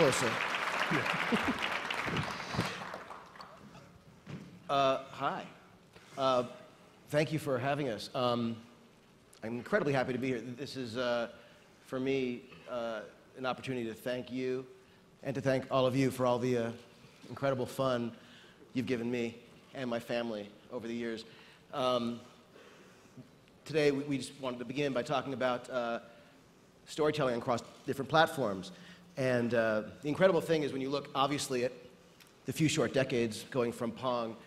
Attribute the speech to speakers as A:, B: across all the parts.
A: closer. Hi. Thank you for having us. I'm incredibly happy to be here. This is, for me, an opportunity to thank you and to thank all of you for all the incredible fun you've given me and my family over the years. Today, we just wanted to begin by talking about storytelling across different platforms. And the incredible thing is when you look, obviously, at the few short decades going from Pong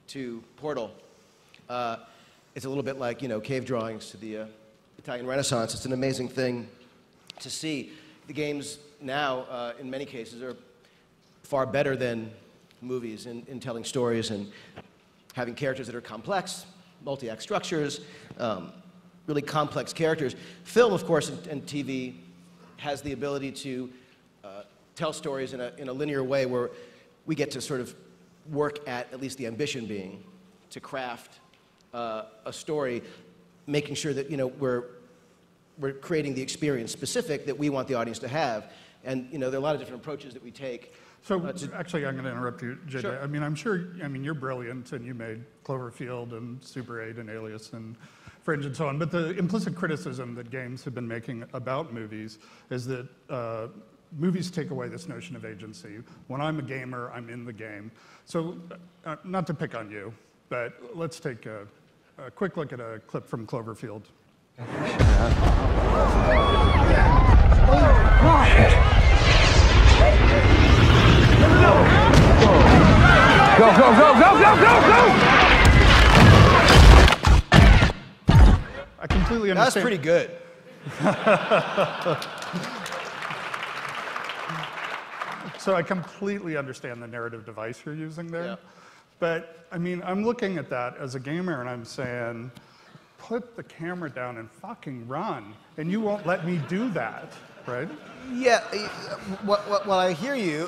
A: to Portal, it's a little bit like, cave drawings to the Italian Renaissance. It's an amazing thing to see. The games now, in many cases, are far better than movies in telling stories and having characters that are complex, multi-act structures, really complex characters. Film, of course, and TV has the ability to tell stories in a linear way where we get to sort of work at least the ambition being to craft a story, making sure that we're creating the experience specific that we want the audience to have. And there are a lot of different approaches that we take.
B: So actually, I'm going to interrupt you, JJ.
A: Sure.
B: I mean, I'm sure, you're brilliant, and you made Cloverfield and Super 8 and Alias and Fringe and so on. But the implicit criticism that games have been making about movies is that movies take away this notion of agency. When I'm a gamer, I'm in the game. So not to pick on you, but let's take a quick look at a clip from Cloverfield.
C: Go, go, go, go, go, go, go!
B: I completely understand.
A: That's pretty good.
B: So I completely understand the narrative device you're using there.
A: Yeah.
B: But, I'm looking at that as a gamer and I'm saying, put the camera down and fucking run. And you won't let me do that, right?
A: Yeah, well, I hear you.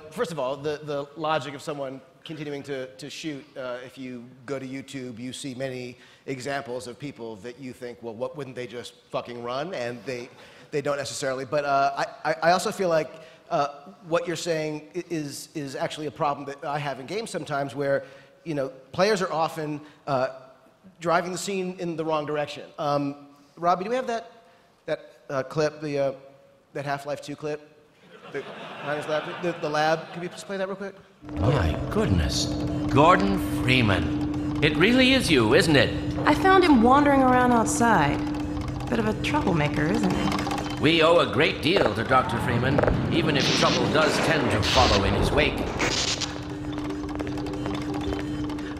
A: First of all, the logic of someone continuing to shoot, if you go to YouTube, you see many examples of people that you think, well, what wouldn't they just fucking run? And they don't necessarily. But I also feel like what you're saying is actually a problem that I have in games sometimes where, players are often driving the scene in the wrong direction. Robbie, do we have that clip, that Half-Life 2 clip? The lab. Can we just play that real quick?
D: My goodness. Gordon Freeman. It really is you, isn't it?
E: I found him wandering around outside. Bit of a troublemaker, isn't he?
D: We owe a great deal to Dr. Freeman, even if trouble does tend to follow in his wake.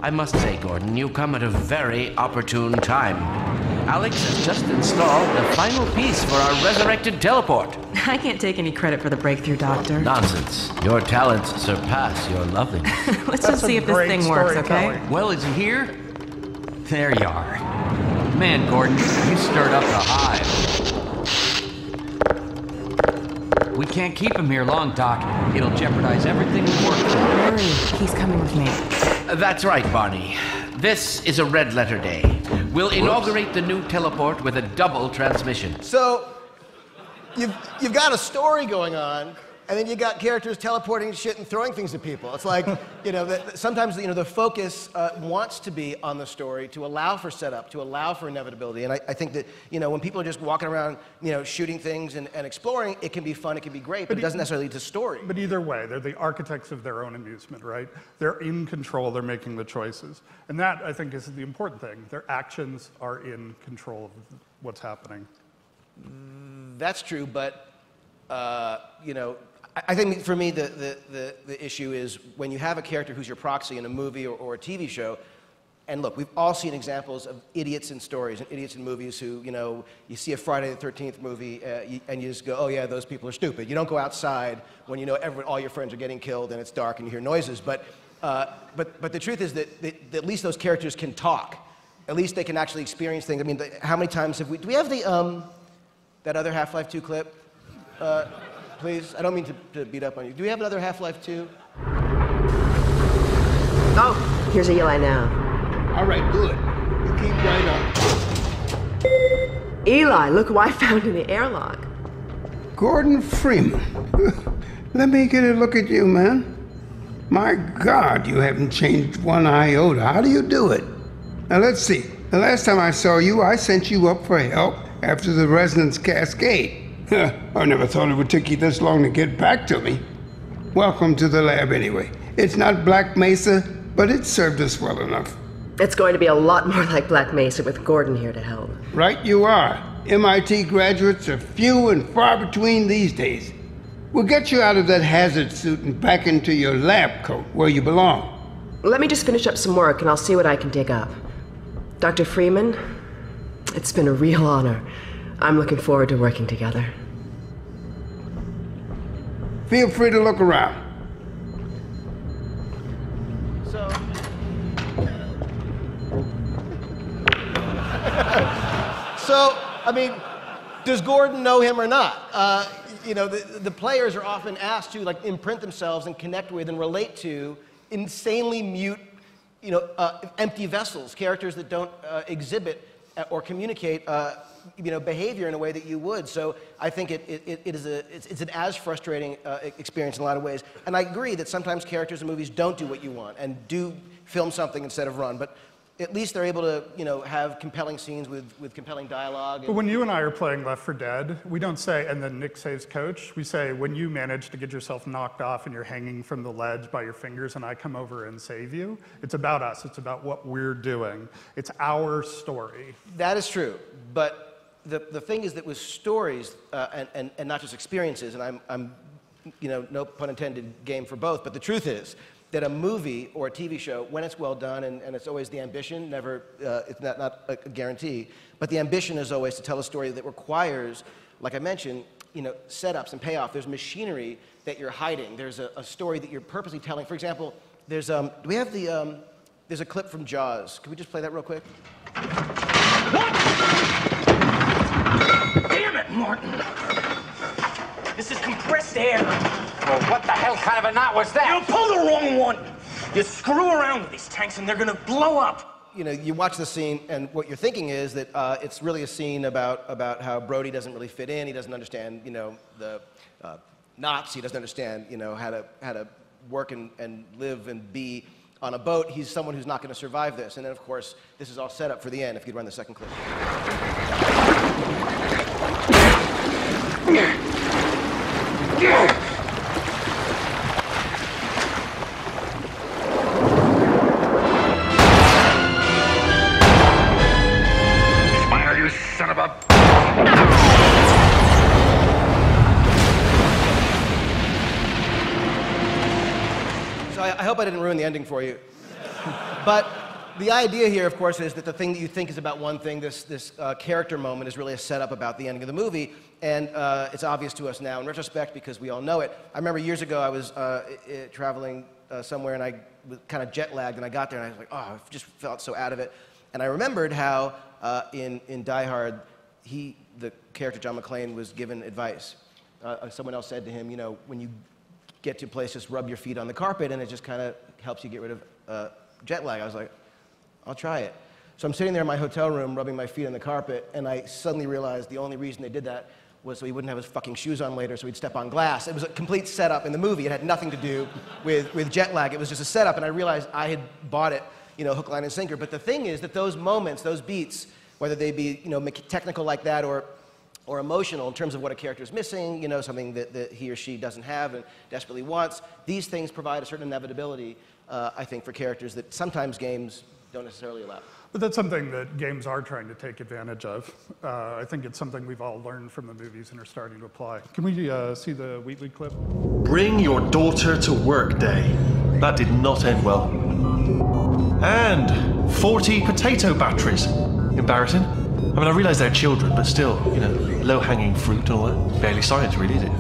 D: I must say, Gordon, you come at a very opportune time. Alex has just installed the final piece for our resurrected teleport.
E: I can't take any credit for the breakthrough, Doctor.
D: Nonsense. Your talents surpass your loveliness.
E: Let's just see if this thing works, okay?
F: Well, is he here? There you are. Man, Gordon, you stirred up the hive. We can't keep him here long, Doc. It'll jeopardize everything we work for.
E: Hurry, he's coming with me.
D: That's right, Barney. This is a red letter day. We'll inaugurate the new teleport with a double transmission.
A: So, you've got a story going on, and then you got characters teleporting shit and throwing things at people. It's like, sometimes, the focus wants to be on the story to allow for setup, to allow for inevitability. And I think that, when people are just walking around, shooting things and exploring, it can be fun, it can be great, but it doesn't necessarily lead to story.
B: But either way, they're the architects of their own amusement, right? They're in control, they're making the choices. And that, I think, is the important thing. Their actions are in control of what's happening.
A: That's true, but, I think for me, the issue is when you have a character who's your proxy in a movie or a TV show, and look, we've all seen examples of idiots in stories and idiots in movies who, you see a Friday the 13th movie and you just go, oh yeah, those people are stupid. You don't go outside when all your friends are getting killed and it's dark and you hear noises. But the truth is that at least those characters can talk. At least they can actually experience things. I mean, how many times have do we have that other Half-Life 2 clip? Please, I don't mean to beat up on you. Do we have another Half-Life 2?
G: Oh, here's Eli now.
A: All right, good. You keep right up.
G: Eli, look who I found in the airlock.
H: Gordon Freeman. Let me get a look at you, man. My God, you haven't changed one iota. How do you do it? Now, let's see. The last time I saw you, I sent you up for help after the resonance cascade. I never thought it would take you this long to get back to me. Welcome to the lab, anyway. It's not Black Mesa, but it served us well enough.
G: It's going to be a lot more like Black Mesa with Gordon here to help.
H: Right you are. MIT graduates are few and far between these days. We'll get you out of that hazard suit and back into your lab coat where you belong.
G: Let me just finish up some work and I'll see what I can dig up. Dr. Freeman, it's been a real honor. I'm looking forward to working together.
H: Feel free to look around.
A: So, I mean, does Gordon know him or not? You know, the players are often asked to like imprint themselves and connect with and relate to insanely mute, you know, empty vessels, characters that don't exhibit or communicate, you know, behavior in a way that you would. So I think it's an as frustrating experience in a lot of ways. And I agree that sometimes characters in movies don't do what you want and do film something instead of run. But at least they're able to, you know, have compelling scenes with compelling dialogue.
B: But when you and I are playing Left 4 Dead, we don't say, and then Nick saves Coach. We say, when you manage to get yourself knocked off and you're hanging from the ledge by your fingers and I come over and save you, it's about us. It's about what we're doing. It's our story.
A: That is true. But the thing is that with stories and not just experiences, and I'm, you know, no pun intended, game for both, but the truth is, that a movie or a TV show, when it's well done, and it's always the ambition, never, it's not a guarantee, but the ambition is always to tell a story that requires, like I mentioned, you know, setups and payoff. There's machinery that you're hiding. There's a story that you're purposely telling. For example, there's, do we have the, there's a clip from Jaws. Can we just play that real quick?
I: What? Damn it, Martin. This is compressed air.
C: Well, what the hell kind of a knot was that?
I: You pulled the wrong one. You screw around with these tanks and they're gonna blow up.
A: You know, you watch the scene and what you're thinking is that it's really a scene about how Brody doesn't really fit in. He doesn't understand, you know, the knots. He doesn't understand, you know, how to work and live and be on a boat. He's someone who's not going to survive this. And then, of course, this is all set up for the end, if you'd run the second clip.
C: Smile, you son of a...
A: So I hope I didn't ruin the ending for you. But the idea here, of course, is that the thing that you think is about one thing, this character moment, is really a setup about the ending of the movie. And it's obvious to us now in retrospect because we all know it. I remember years ago I was traveling somewhere and I was kind of jet lagged and I got there and I was like, oh, I just felt so out of it. And I remembered how in Die Hard, the character John McClane was given advice. Someone else said to him, you know, when you get to a place, just rub your feet on the carpet and it just kind of helps you get rid of jet lag. I was like, I'll try it. So I'm sitting there in my hotel room rubbing my feet on the carpet and I suddenly realized the only reason they did that was so he wouldn't have his fucking shoes on later so he'd step on glass. It was a complete setup in the movie. It had nothing to do with jet lag. It was just a setup and I realized I had bought it, you know, hook, line, and sinker. But the thing is that those moments, those beats, whether they be, you know, technical like that or emotional in terms of what a character is missing, you know, something that he or she doesn't have and desperately wants, these things provide a certain inevitability, I think, for characters that sometimes games don't necessarily allow.
B: But that's something that games are trying to take advantage of. I think it's something we've all learned from the movies and are starting to apply. Can we see the Wheatley clip?
J: Bring your daughter to work day. That did not end well. And 40 potato batteries. Embarrassing. I mean, I realise they're children, but still, you know, low-hanging fruit and all that. Barely science, really, is it?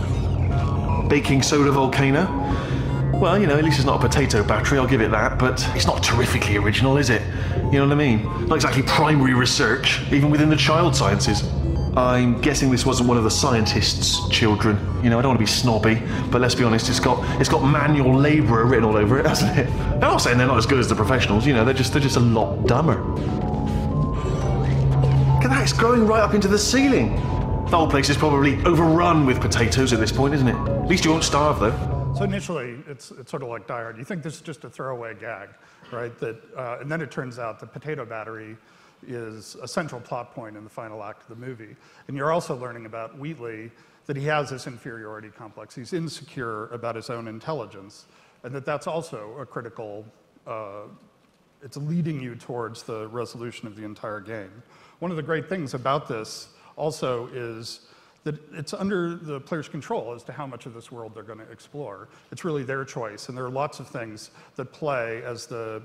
J: Baking soda volcano. Well, you know, at least it's not a potato battery, I'll give it that, but it's not terrifically original, is it? You know what I mean? Not exactly primary research, even within the child sciences. I'm guessing this wasn't one of the scientists' children. You know, I don't want to be snobby, but let's be honest, it's got manual labourer written all over it, hasn't it? I'm not saying they're not as good as the professionals, you know, they're just a lot dumber. Look at that, it's growing right up into the ceiling. The whole place is probably overrun with potatoes at this point, isn't it? At least you won't starve, though.
B: So initially, it's sort of like Die Hard. You think this is just a throwaway gag, right? And then it turns out the potato battery is a central plot point in the final act of the movie. And you're also learning about Wheatley, that he has this inferiority complex. He's insecure about his own intelligence, and that's also a critical, it's leading you towards the resolution of the entire game. One of the great things about this also is that it's under the player's control as to how much of this world they're going to explore. It's really their choice, and there are lots of things that play as the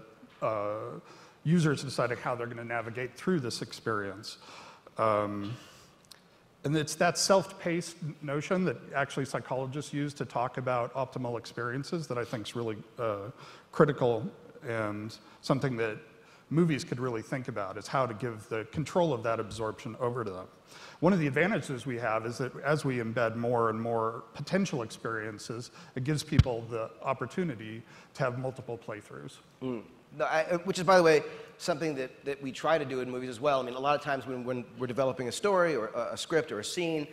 B: users deciding how they're going to navigate through this experience. And it's that self-paced notion that actually psychologists use to talk about optimal experiences that I think is really critical and something that movies could really think about, is how to give the control of that absorption over to them. One of the advantages we have is that as we embed more and more potential experiences, it gives people the opportunity to have multiple playthroughs.
A: No, which is, by the way, something that we try to do in movies as well. I mean, a lot of times when we're developing a story or a script or a scene,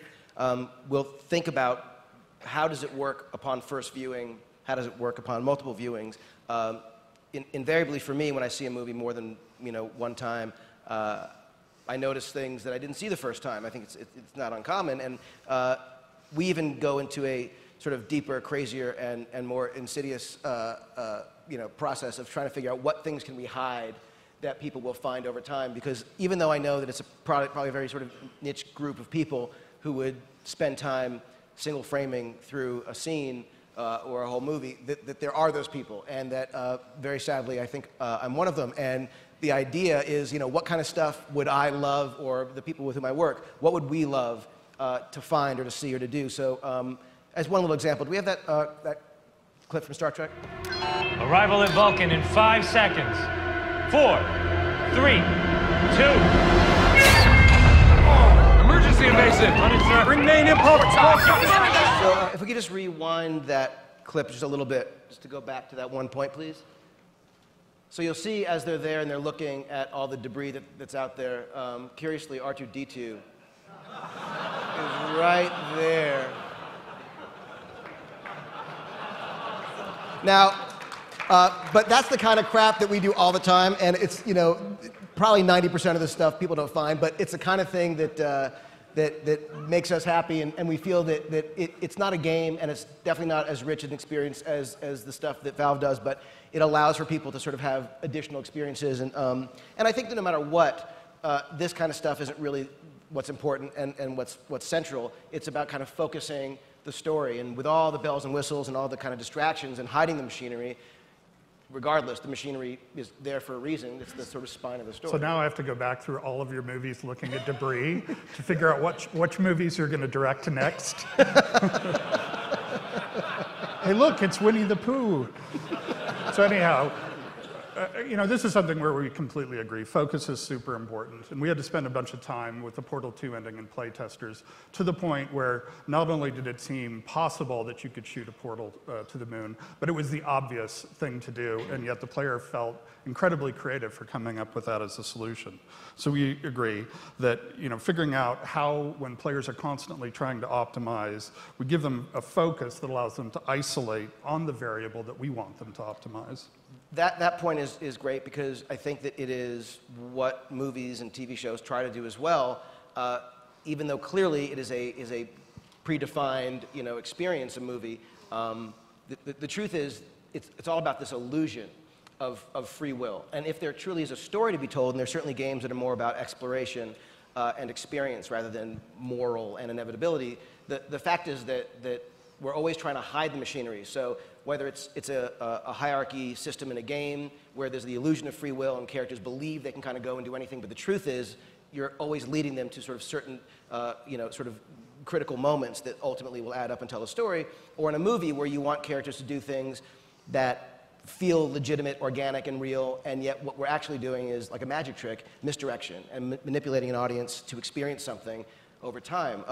A: we'll think about how does it work upon first viewing, how does it work upon multiple viewings. Invariably for me, when I see a movie more than one time, I notice things that I didn't see the first time. I think it's not uncommon, and we even go into a sort of deeper, crazier, and more insidious process of trying to figure out what things can we hide that people will find over time. Because even though I know that it's probably a very sort of niche group of people who would spend time single framing through a scene or a whole movie, that there are those people, and that very sadly I think I'm one of them. And the idea is, what kind of stuff would I love, or the people with whom I work, what would we love to find or to see or to do? So as one little example, do we have that clip from Star Trek?
K: Arrival at Vulcan in 5 seconds. 4, 3, 2.
L: Emergency invasive. Bring main impulse.
A: So if we could just rewind that clip just a little bit, just to go back to that one point, please. So you'll see as they're there and they're looking at all the debris that's out there, curiously, R2-D2 is right there. Now, but that's the kind of crap that we do all the time, and it's, probably 90% of the stuff people don't find, but it's the kind of thing that makes us happy, and we feel that it's not a game, and it's definitely not as rich an experience as the stuff that Valve does, but it allows for people to sort of have additional experiences, and I think that no matter what, this kind of stuff isn't really what's important and what's central. It's about kind of focusing the story, and with all the bells and whistles and all the kind of distractions and hiding the machinery, regardless, the machinery is there for a reason. It's the sort of spine of the story.
B: So now I have to go back through all of your movies looking at debris to figure out which movies you're going to direct next. Hey, look, it's Winnie the Pooh. So anyhow, this is something where we completely agree. Focus is super important. And we had to spend a bunch of time with the Portal 2 ending and playtesters to the point where not only did it seem possible that you could shoot a portal to the moon, but it was the obvious thing to do, and yet the player felt incredibly creative for coming up with that as a solution. So we agree that figuring out how, when players are constantly trying to optimize, we give them a focus that allows them to isolate on the variable that we want them to optimize.
A: That point is great, because I think that it is what movies and TV shows try to do as well, even though clearly it is a predefined experience, a movie. The truth is it's all about this illusion of free will. And if there truly is a story to be told, and there's certainly games that are more about exploration and experience rather than moral and inevitability, the fact is that we're always trying to hide the machinery. So whether it's a hierarchy system in a game where there's the illusion of free will and characters believe they can kind of go and do anything, but the truth is you're always leading them to sort of certain, sort of critical moments that ultimately will add up and tell a story. Or in a movie where you want characters to do things that feel legitimate, organic, and real, and yet what we're actually doing is like a magic trick, misdirection, and manipulating an audience to experience something over time.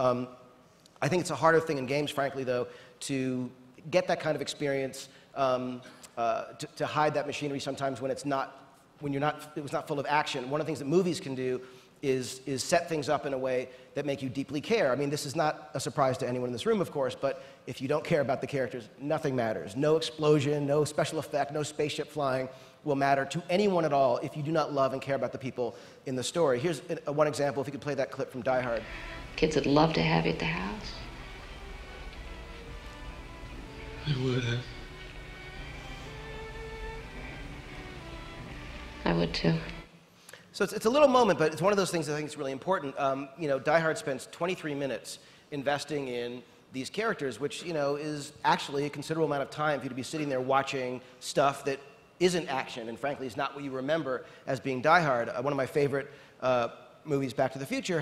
A: I think it's a harder thing in games, frankly, though, to get that kind of experience, to hide that machinery sometimes when it was not full of action. One of the things that movies can do is set things up in a way that make you deeply care. I mean, this is not a surprise to anyone in this room, of course, but if you don't care about the characters, nothing matters. No explosion, no special effect, no spaceship flying will matter to anyone at all if you do not love and care about the people in the story. Here's one example, if you could play that clip from Die Hard.
M: Kids would love to have you at the house.
N: I would have.
M: I would too.
A: So it's a little moment, but it's one of those things that I think is really important. You know, Die Hard spends 23 minutes investing in these characters, which, you know, is actually a considerable amount of time for you to be sitting there watching stuff that isn't action, and frankly is not what you remember as being Die Hard. One of my favorite movies, Back to the Future,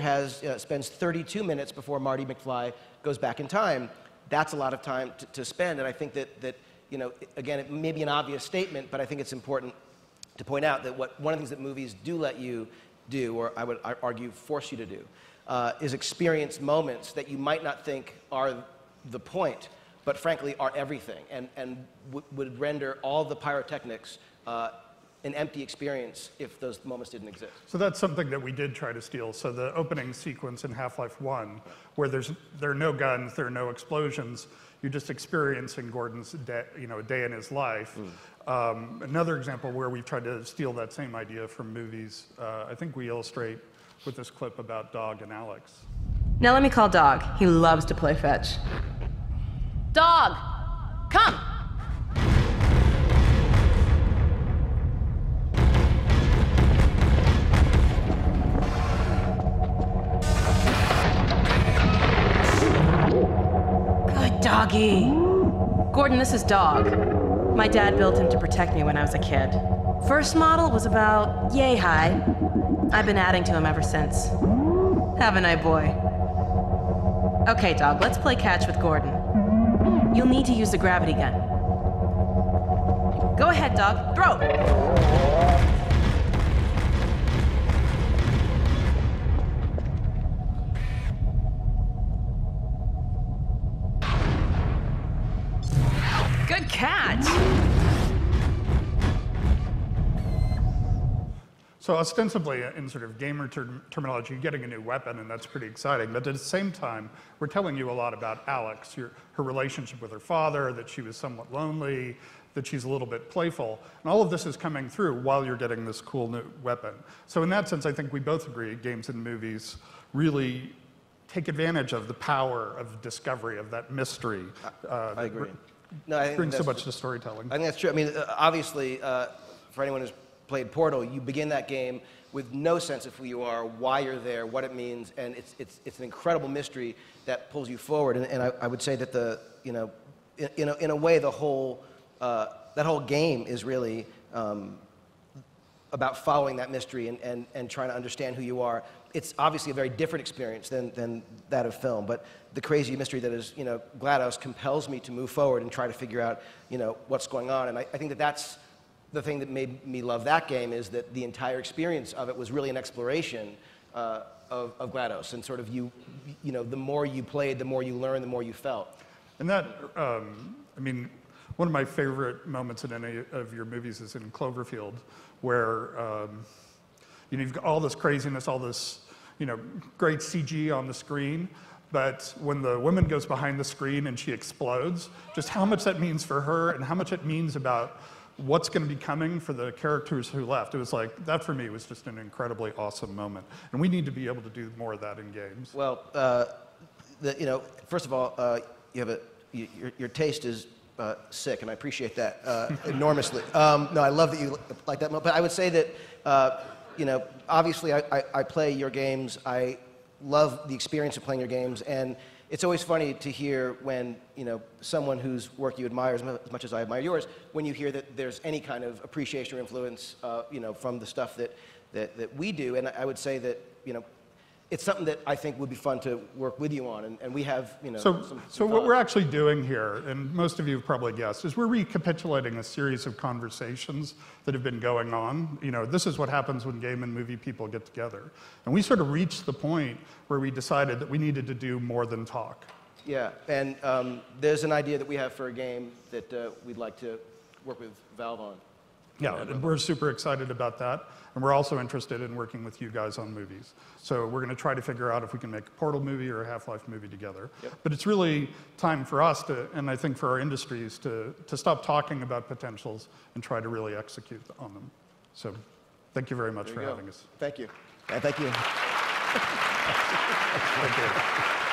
A: spends 32 minutes before Marty McFly goes back in time. That's a lot of time to spend, and I think that you know, again, it may be an obvious statement, but I think it's important to point out that one of the things that movies do let you do, or I would argue force you to do, is experience moments that you might not think are the point, but frankly are everything, and would render all the pyrotechnics an empty experience if those moments didn't exist.
B: So that's something that we did try to steal. So the opening sequence in Half-Life 1, where there are no guns, there are no explosions, you're just experiencing Gordon's day, you know, a day in his life. Another example where we've tried to steal that same idea from movies, I think we illustrate with this clip about Dog and Alex.
E: Now let me call Dog. He loves to play fetch. Dog, come! Good doggy. Gordon, this is Dog. My dad built him to protect me when I was a kid. First model was about yay high. I've been adding to him ever since. Haven't I, boy? Okay, Dog, let's play catch with Gordon. You'll need to use the gravity gun. Go ahead, Dog. Throw! Good catch!
B: So ostensibly, in sort of gamer terminology, you're getting a new weapon, and that's pretty exciting. But at the same time, we're telling you a lot about Alex, her relationship with her father, that she was somewhat lonely, that she's a little bit playful. And all of this is coming through while you're getting this cool new weapon. So in that sense, I think we both agree games and movies really take advantage of the power of discovery, of that mystery.
A: I agree. No, I think
B: brings so much to storytelling.
A: I think that's true. I mean, obviously, for anyone who's played Portal, you begin that game with no sense of who you are, why you're there, what it means, and it's an incredible mystery that pulls you forward. And I would say that in a way, the whole that whole game is really about following that mystery and trying to understand who you are. It's obviously a very different experience than that of film, but the crazy mystery that is, you know, GLaDOS compels me to move forward and try to figure out, you know, what's going on. And I think that's the thing that made me love that game, is that the entire experience of it was really an exploration of GLaDOS, and sort of you know, the more you played, the more you learned, the more you felt.
B: And that, I mean, one of my favorite moments in any of your movies is in Cloverfield, where you know, you've got all this craziness, all this, you know, great CG on the screen, but when the woman goes behind the screen and she explodes, just how much that means for her and how much it means about what's going to be coming for the characters who left. It was like, that for me was just an incredibly awesome moment. And we need to be able to do more of that in games.
A: Well, you know, first of all, your taste is sick, and I appreciate that enormously. No, I love that you like that moment. But I would say that, you know, obviously I play your games. I love the experience of playing your games, and it's always funny to hear when, you know, someone whose work you admire as much as I admire yours, when you hear that there's any kind of appreciation or influence, you know, from the stuff that we do. And I would say that, you know, it's something that I think would be fun to work with you on, and we have, you know,
B: So what we're actually doing here, and most of you have probably guessed, is we're recapitulating a series of conversations that have been going on. You know, this is what happens when game and movie people get together. And we sort of reached the point where we decided that we needed to do more than talk.
A: Yeah, and there's an idea that we have for a game that we'd like to work with Valve on.
B: Yeah, and we're super excited about that. And we're also interested in working with you guys on movies. So we're going to try to figure out if we can make a Portal movie or a Half-Life movie together.
A: Yep.
B: But it's really time for us to, and I think for our industries, to stop talking about potentials and try to really execute on them. So thank you very much for having us.
A: Thank you. And thank you.
B: Thank you.